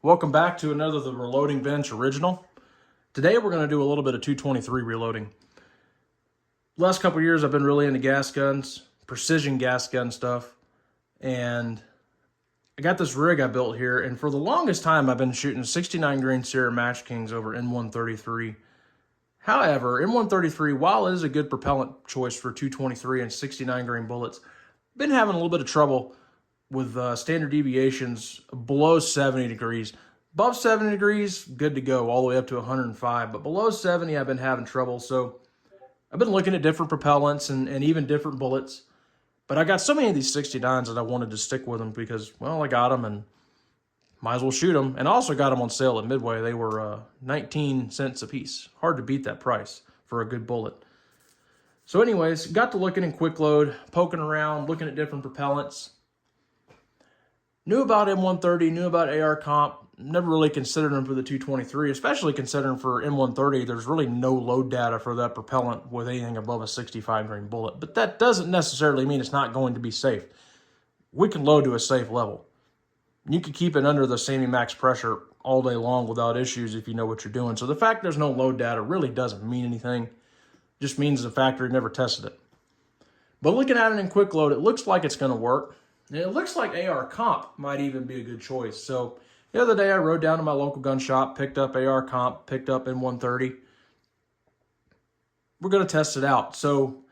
Welcome back to another The Reloading Bench Original. Today we're going to do a little bit of 223 reloading. Last couple years I've been really into gas guns, precision gas gun stuff, and I got this rig I built here, and for the longest time I've been shooting 69 grain Sierra Match Kings over N133. However, N133, while it is a good propellant choice for 223 and 69 grain bullets, I've been having a little bit of trouble with standard deviations below 70 degrees. Above 70 degrees, good to go, all the way up to 105. But below 70, I've been having trouble. So I've been looking at different propellants and even different bullets. But I got so many of these 69s that I wanted to stick with them because, well, I got them and might as well shoot them. And I also got them on sale at Midway. They were 19 cents a piece. Hard to beat that price for a good bullet. So anyways, got to looking in quick load, poking around, looking at different propellants. Knew about N130, knew about AR-Comp, never really considered them for the 223, especially considering for N130, there's really no load data for that propellant with anything above a 65 grain bullet. But that doesn't necessarily mean it's not going to be safe. We can load to a safe level. You can keep it under the semi-max pressure all day long without issues if you know what you're doing. So the fact there's no load data really doesn't mean anything. It just means the factory never tested it. But looking at it in quick load, it looks like it's going to work. And it looks like AR-Comp might even be a good choice. So the other day I rode down to my local gun shop, picked up AR-Comp, picked up N130. We're going to test it out. So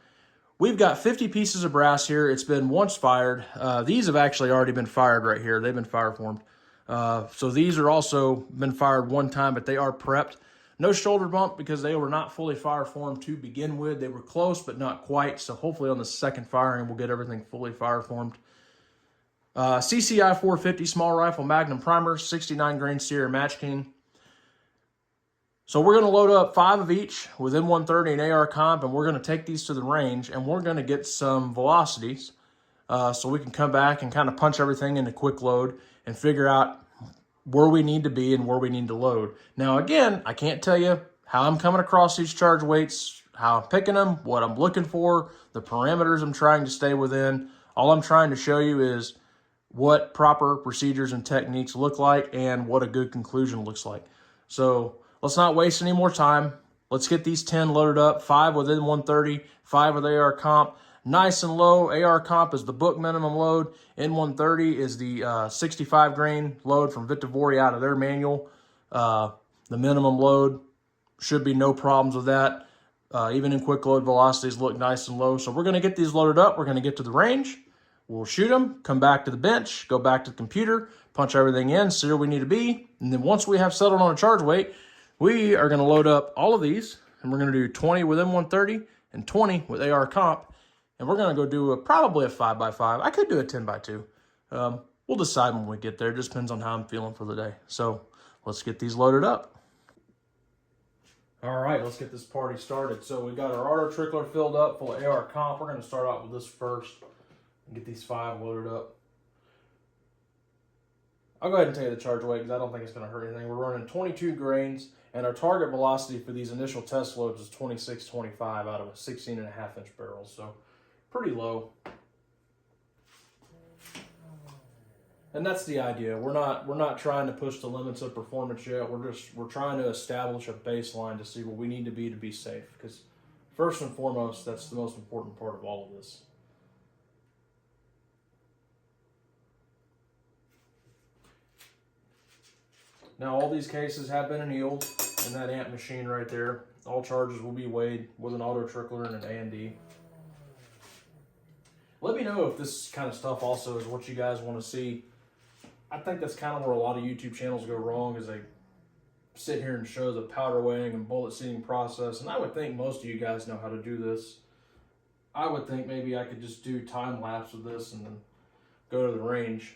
we've got 50 pieces of brass here. It's been once fired. These have actually already been fired right here. They've been fire formed. So these are also been fired one time, but they are prepped. No shoulder bump because they were not fully fire formed to begin with. They were close, but not quite. So hopefully on the second firing, we'll get everything fully fire formed. CCI 450 small rifle Magnum primer, 69 grain Sierra Match King. So we're going to load up 5 of each with N130 and AR-Comp, and we're going to take these to the range, and we're going to get some velocities so we can come back and kind of punch everything into quick load and figure out where we need to be and where we need to load. Now, again, I can't tell you how I'm coming across these charge weights, how I'm picking them, what I'm looking for, the parameters I'm trying to stay within. All I'm trying to show you is what proper procedures and techniques look like and what a good conclusion looks like. So let's not waste any more time. Let's get these 10 loaded up, 5 with N130, 5 with AR-Comp. Nice and low. AR-Comp is the book minimum load. N130 is the 65 grain load from Vitivori out of their manual. The minimum load should be no problems with that. Even in quick load, velocities look nice and low. So we're going to get these loaded up. We're going to get to the range. We'll shoot them, come back to the bench, go back to the computer, punch everything in, see where we need to be. And then once we have settled on a charge weight, we are going to load up all of these. And we're going to do 20 with M130 and 20 with AR-Comp. And we're going to go do probably a 5x5. I could do a 10x2. We'll decide when we get there. It just depends on how I'm feeling for the day. So let's get these loaded up. All right, let's get this party started. So we got our auto trickler filled up full of AR-Comp. We're going to start out with this first. Get these 5 loaded up. I'll go ahead and tell you the charge weight because I don't think it's going to hurt anything. We're running 22 grains, and our target velocity for these initial test loads is 26.25 out of a 16.5-inch barrel, so pretty low. And that's the idea. We're not trying to push the limits of performance yet. We're trying to establish a baseline to see what we need to be safe. Because first and foremost, that's the most important part of all of this. Now, all these cases have been annealed in that amp machine right there. All charges will be weighed with an auto trickler and an A&D. Let me know if this kind of stuff also is what you guys want to see. I think that's kind of where a lot of YouTube channels go wrong, is they sit here and show the powder weighing and bullet seating process. And I would think most of you guys know how to do this. I would think maybe I could just do time lapse with this and then go to the range.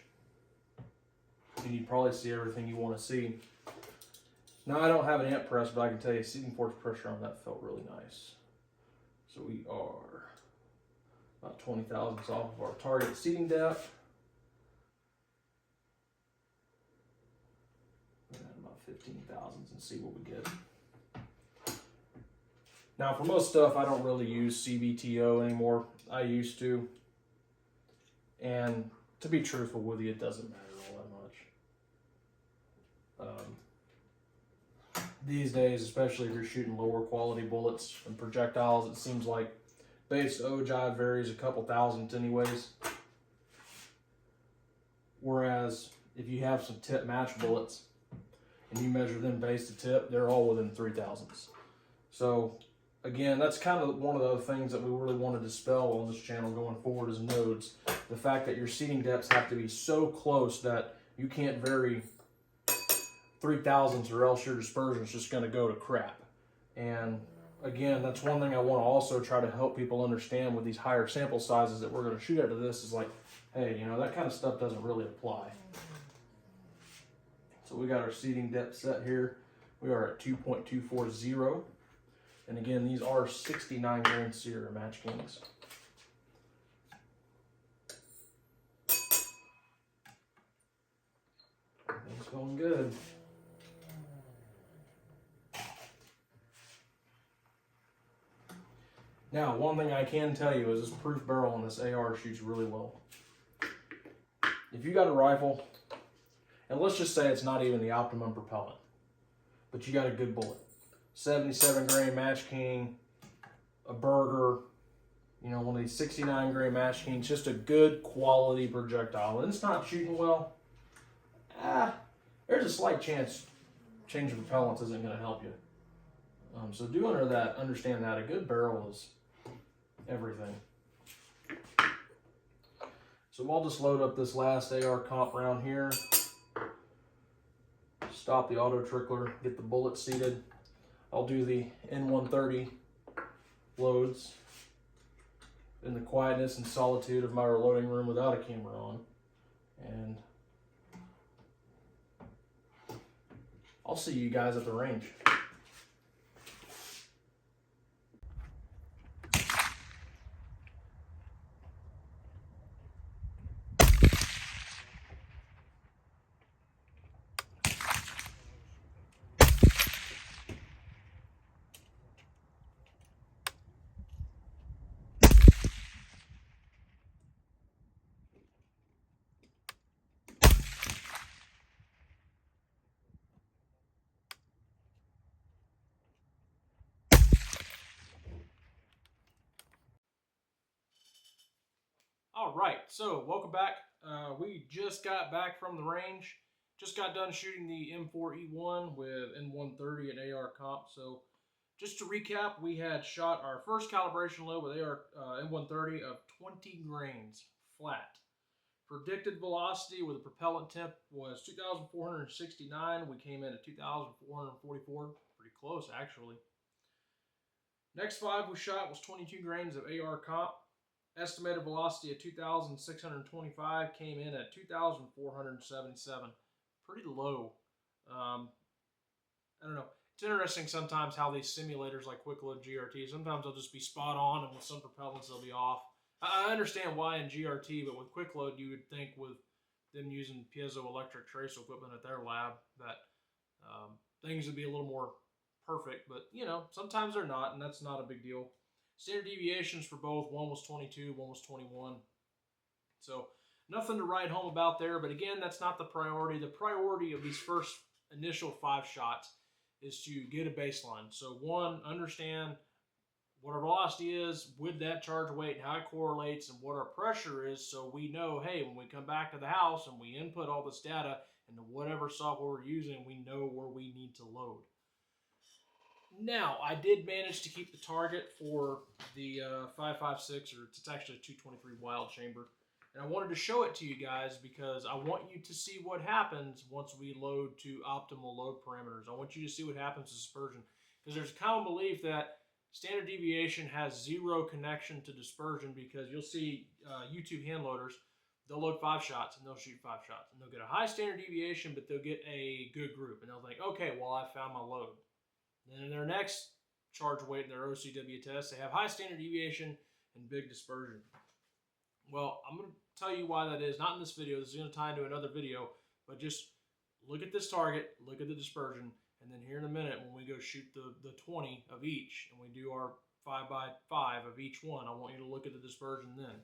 And you'd probably see everything you want to see. Now, I don't have an amp press, but I can tell you seating force pressure on that felt really nice. So we are about 20 thousandths off of our target seating depth. And about 15 thousandths and see what we get. Now, for most stuff, I don't really use CVTO anymore. I used to. And to be truthful with you, it doesn't matter all that much. these days, especially if you're shooting lower quality bullets and projectiles, it seems like base to ogive varies a couple thousandths anyways. Whereas if you have some tip match bullets and you measure them base to tip, they're all within 3,000ths. So again, that's kind of one of the things that we really want to dispel on this channel going forward is nodes. The fact that your seating depths have to be so close that you can't vary 3,000ths or else your dispersion is just going to go to crap. And again, that's one thing I want to also try to help people understand with these higher sample sizes that we're going to shoot out of this is like, hey, you know, that kind of stuff doesn't really apply. So we got our seating depth set here. We are at 2.240. And again, these are 69 grain Sierra Match Kings. Everything's going good. Now, one thing I can tell you is this proof barrel on this AR shoots really well. If you got a rifle, and let's just say it's not even the optimum propellant, but you got a good bullet, 77 grain Match King, a Burger, you know, one of these 69 grain Match Kings, just a good quality projectile, and it's not shooting well, there's a slight chance changing propellants isn't going to help you. So do understand that a good barrel is everything. So I'll just load up this last AR-Comp round here. Stop the auto trickler, get the bullet seated. I'll do the N130 loads in the quietness and solitude of my reloading room without a camera on. And I'll see you guys at the range. All right, so welcome back. We just got back from the range. Just got done shooting the M4E1 with N130 and AR-Comp. So just to recap, we had shot our first calibration load with N130 of 20 grains flat. Predicted velocity with a propellant temp was 2,469. We came in at 2,444. Pretty close, actually. Next five we shot was 22 grains of AR-Comp. Estimated velocity of 2,625, came in at 2,477. Pretty low. I don't know. It's interesting sometimes how these simulators like Quick Load GRT, sometimes they'll just be spot on, and with some propellants they'll be off. I understand why in GRT, but with Quick Load you would think with them using piezoelectric tracer equipment at their lab that things would be a little more perfect, but you know, sometimes they're not, and that's not a big deal. Standard deviations for both, one was 22, one was 21. So nothing to write home about there, but again, that's not the priority. The priority of these first initial 5 shots is to get a baseline. So one, understand what our velocity is with that charge weight and how it correlates and what our pressure is, so we know, hey, when we come back to the house and we input all this data into whatever software we're using, we know where we need to load. Now, I did manage to keep the target for the 5.56, or it's actually a 223 wild chamber. And I wanted to show it to you guys because I want you to see what happens once we load to optimal load parameters. I want you to see what happens to dispersion. Because there's a common belief that standard deviation has 0 connection to dispersion, because you'll see YouTube hand loaders, they'll load 5 shots and they'll shoot 5 shots. And they'll get a high standard deviation, but they'll get a good group. And they'll think, okay, well, I found my load. Then in their next charge weight in their OCW test, they have high standard deviation and big dispersion. Well, I'm going to tell you why that is. Not in this video. This is going to tie into another video. But just look at this target, look at the dispersion, and then here in a minute when we go shoot the 20 of each and we do our 5x5 of each one, I want you to look at the dispersion then.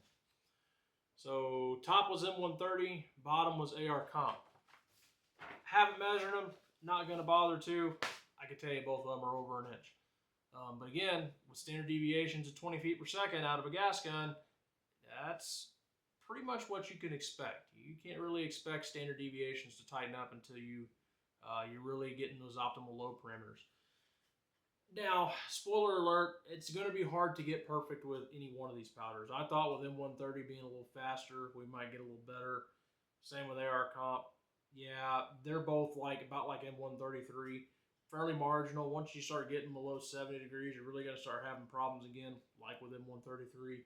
So top was M130, bottom was AR-Comp. Haven't measured them, not going to bother to. I can tell you both of them are over an inch. But again, with standard deviations of 20 feet per second out of a gas gun, that's pretty much what you can expect. You can't really expect standard deviations to tighten up until you're really getting those optimal load parameters. Now, spoiler alert, it's going to be hard to get perfect with any one of these powders. I thought with N130 being a little faster, we might get a little better. Same with AR-Comp. Yeah, they're both about like N133, fairly marginal. Once you start getting below 70 degrees, you're really going to start having problems again, like with N133.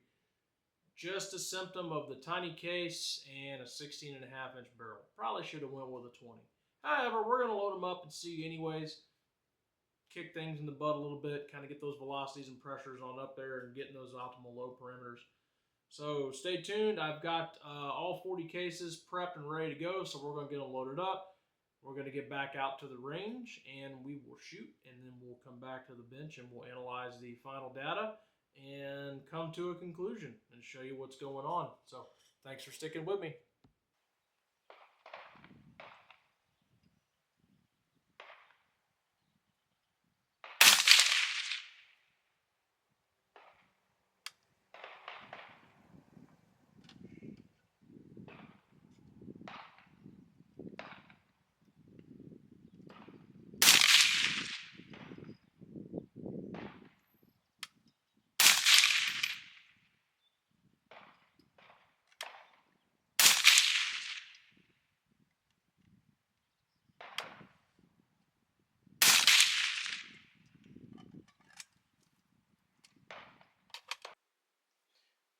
Just a symptom of the tiny case and a 16.5-inch barrel. Probably should have went with a 20. However, we're going to load them up and see anyways. Kick things in the butt a little bit, kind of get those velocities and pressures on up there and getting those optimal load parameters. So stay tuned. I've got all 40 cases prepped and ready to go, so we're going to get them loaded up. We're going to get back out to the range and we will shoot, and then we'll come back to the bench and we'll analyze the final data and come to a conclusion and show you what's going on. So thanks for sticking with me.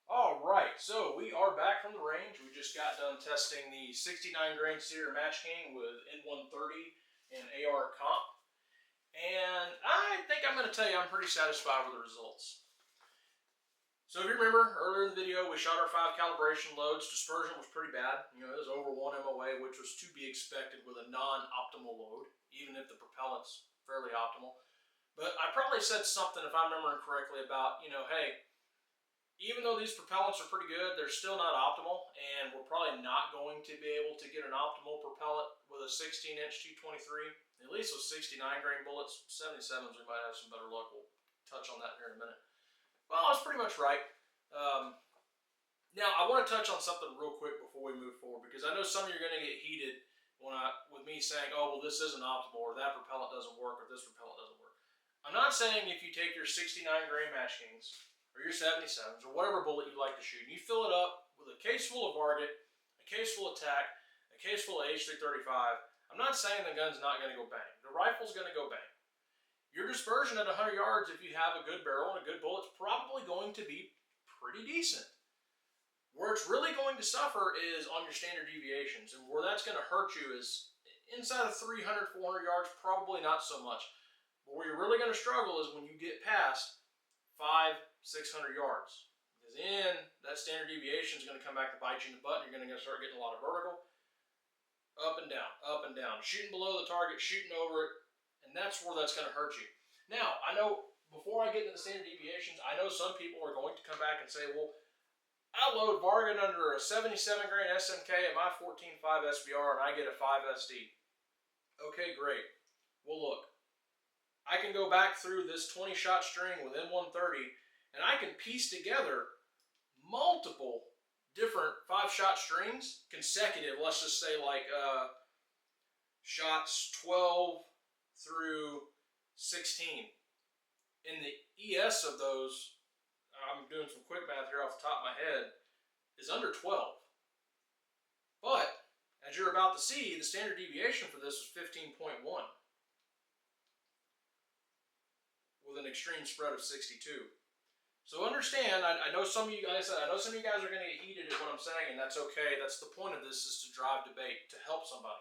All right, so we are back from the range. We just got done testing the 69 grain Cedar Match King with N130 and AR-Comp. And I think I'm going to tell you I'm pretty satisfied with the results. So if you remember, earlier in the video, we shot our 5 calibration loads. Dispersion was pretty bad. You know, it was over 1 MOA, which was to be expected with a non-optimal load, even if the propellant's fairly optimal. But I probably said something, if I'm remembering correctly, about, you know, hey, even though these propellants are pretty good, they're still not optimal, and we're probably not going to be able to get an optimal propellant with a 16-inch 223, at least with 69 grain bullets. 77s, we might have some better luck. We'll touch on that here in a minute. Well, I was pretty much right. Now, I want to touch on something real quick before we move forward, because I know some of you are going to get heated with me saying, oh, well, this isn't optimal, or that propellant doesn't work, or this propellant doesn't work. I'm not saying if you take your 69 grain Match Kings, or your 77s, or whatever bullet you like to shoot, and you fill it up with a case full of Varget, a case full of TAC, a case full of H335, I'm not saying the gun's not going to go bang. The rifle's going to go bang. Your dispersion at 100 yards, if you have a good barrel and a good bullet, is probably going to be pretty decent. Where it's really going to suffer is on your standard deviations, and where that's going to hurt you is inside of 300, 400 yards, probably not so much. But where you're really going to struggle is when you get past 500, 600 yards. Because then that standard deviation is going to come back to bite you in the butt, and you're going to start getting a lot of vertical. Up and down, shooting below the target, shooting over it, and that's where that's going to hurt you. Now, I know, before I get into the standard deviations, I know some people are going to come back and say, well, I load Varget under a 77 grain SMK at my 14.5 SBR and I get a 5 SD. Okay, great. Well, look, I can go back through this 20 shot string with N130 and I can piece together multiple different 5-shot strings, consecutive, let's just say like shots 12 through 16. And the ES of those, I'm doing some quick math here off the top of my head, is under 12. But, as you're about to see, the standard deviation for this is 15.1 with an extreme spread of 62. So understand, I know some of you guys, are going to get heated at what I'm saying, and that's okay. That's the point of this, is to drive debate, to help somebody.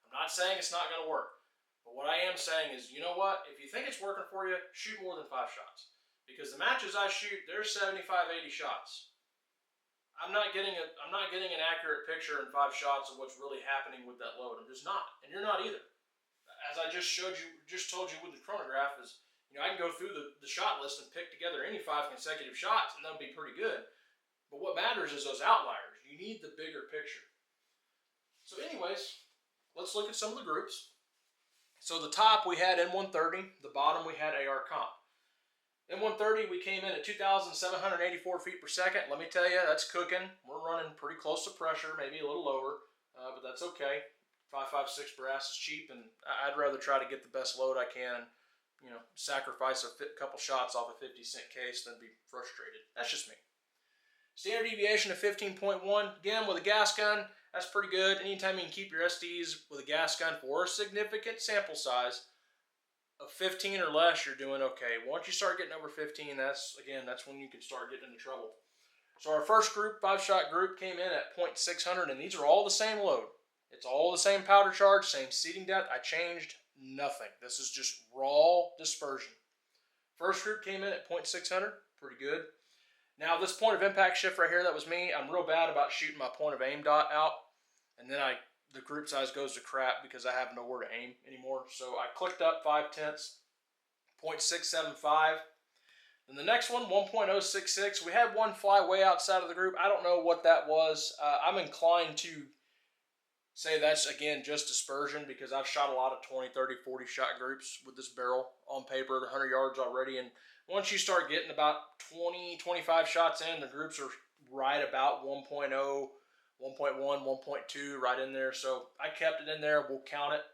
I'm not saying it's not going to work. But what I am saying is, you know what? If you think it's working for you, shoot more than 5 shots. Because the matches I shoot, they're 75, 80 shots. I'm not getting an accurate picture in 5 shots of what's really happening with that load. I'm just not, and you're not either. As I just told you with the chronograph, is, you know, I can go through the shot list and pick together any 5 consecutive shots, and that'll be pretty good. But what matters is those outliers. You need the bigger picture. So anyways, let's look at some of the groups. So the top we had N130, the bottom we had AR-Comp. N130 we came in at 2,784 feet per second. Let me tell you, that's cooking. We're running pretty close to pressure, maybe a little lower, but that's okay. 5.56 brass is cheap, and I'd rather try to get the best load I can and sacrifice a couple shots off a 50-cent case than be frustrated. That's just me. Standard deviation of 15.1. Again, with a gas gun, that's pretty good. Anytime you can keep your SDs with a gas gun for a significant sample size of 15 or less, you're doing okay. Once you start getting over 15, that's when you can start getting into trouble. So our first group, 5-shot group, came in at .600, and these are all the same load. It's all the same powder charge, same seating depth. I changed nothing. This is just raw dispersion. First group came in at .600, pretty good. Now this point of impact shift right here, that was me. I'm real bad about shooting my point of aim dot out, and then the group size goes to crap because I have nowhere to aim anymore. So I clicked up 5/10, .675. Then the next one, 1.066. We had one fly way outside of the group. I don't know what that was. I'm inclined to say that's, again, just dispersion because I've shot a lot of 20, 30, 40 shot groups with this barrel on paper at 100 yards already. And once you start getting about 20, 25 shots in, the groups are right about 1.0, 1.1, 1.2, right in there. So I kept it in there. We'll count it.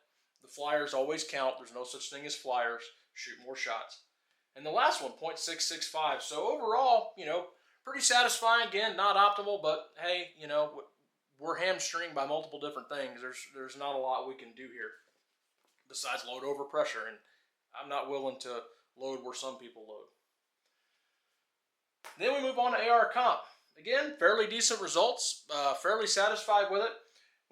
The flyers always count. There's no such thing as flyers. Shoot more shots. And the last one, .665. So overall, pretty satisfying. Again, not optimal, but hey, we're hamstringed by multiple different things. There's not a lot we can do here besides load over pressure, and I'm not willing to load where some people load. Then we move on to AR-Comp. Again, fairly decent results, fairly satisfied with it.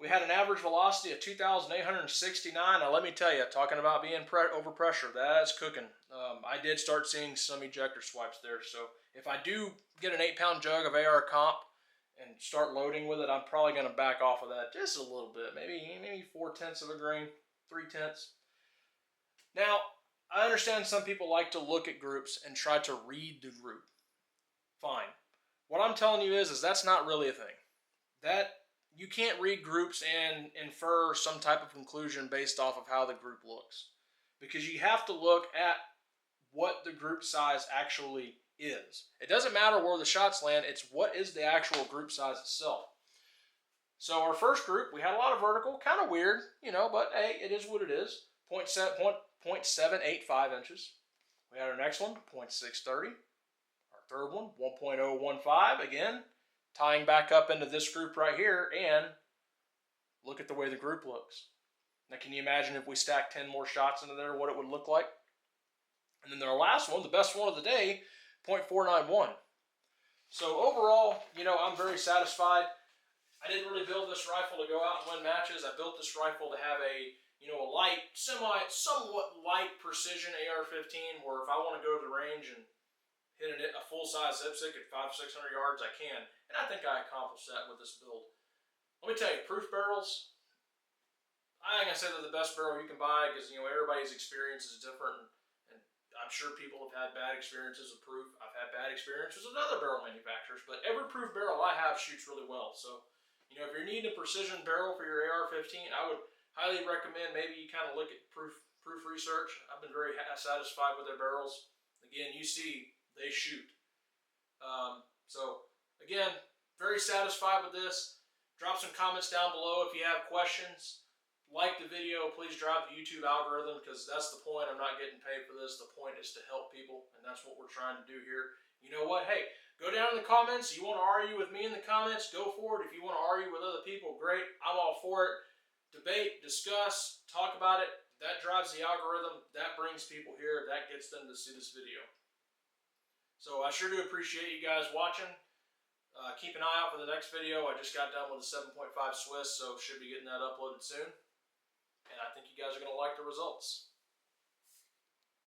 We had an average velocity of 2,869. Now let me tell you, talking about being over pressure, that's cooking. I did start seeing some ejector swipes there, so if I do get an 8-pound jug of AR-Comp and start loading with it, I'm probably going to back off of that just a little bit, maybe 4/10 of a grain, 3/10. Now, I understand some people like to look at groups and try to read the group. Fine. What I'm telling you is that's not really a thing. That you can't read groups and infer some type of conclusion based off of how the group looks, because you have to look at what the group size actually is. It doesn't matter where the shots land, it's what is the actual group size itself. So our first group, we had a lot of vertical, kind of weird, but hey, it is what it is. 0.785 inches. We had our next one, 0.630. Our third one, 1.015. Again, tying back up into this group right here, and look at the way the group looks. Now, can you imagine if we stacked 10 more shots into there, what it would look like? And then our last one, the best one of the day, 0.491. So overall, I'm very satisfied. I didn't really build this rifle to go out and win matches. I built this rifle to have a light, somewhat light precision AR-15, where if I want to go to the range and hit a full-size zipstick at 500-600 yards, I can. And I think I accomplished that with this build. Let me tell you, proof barrels, I ain't gonna say they're the best barrel you can buy because everybody's experience is different, and I'm sure people have had bad experiences with proof. I've had bad experiences with other barrel manufacturers, but every proof barrel I have shoots really well. So, if you're needing a precision barrel for your AR-15, I would highly recommend maybe you kind of look at proof research. I've been very satisfied with their barrels. Again, you see they shoot. So again, very satisfied with this. Drop some comments down below if you have questions. Like the video, please drive the YouTube algorithm, because that's the point. I'm not getting paid for this. The point is to help people, and that's what we're trying to do here. You know what? Hey, go down in the comments. You want to argue with me in the comments, go for it. If you want to argue with other people, great. I'm all for it. Debate, discuss, talk about it. That drives the algorithm. That brings people here. That gets them to see this video. So I sure do appreciate you guys watching. Keep an eye out for the next video. I just got done with a 7.5 Swiss, so should be getting that uploaded soon. And I think you guys are going to like the results.